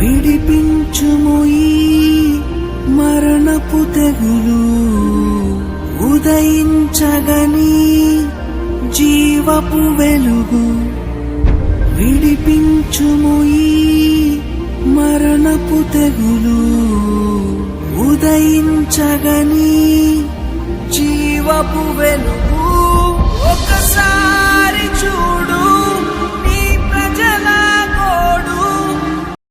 విడిపించుము ఈ మరణపు తెగులు, ఉదయించగని జీవపు వెలుగు. విడిపించుము ఈ మరణపు తెగులు, ఉదయించగని జీవపు వెలుగు. ఒకసారి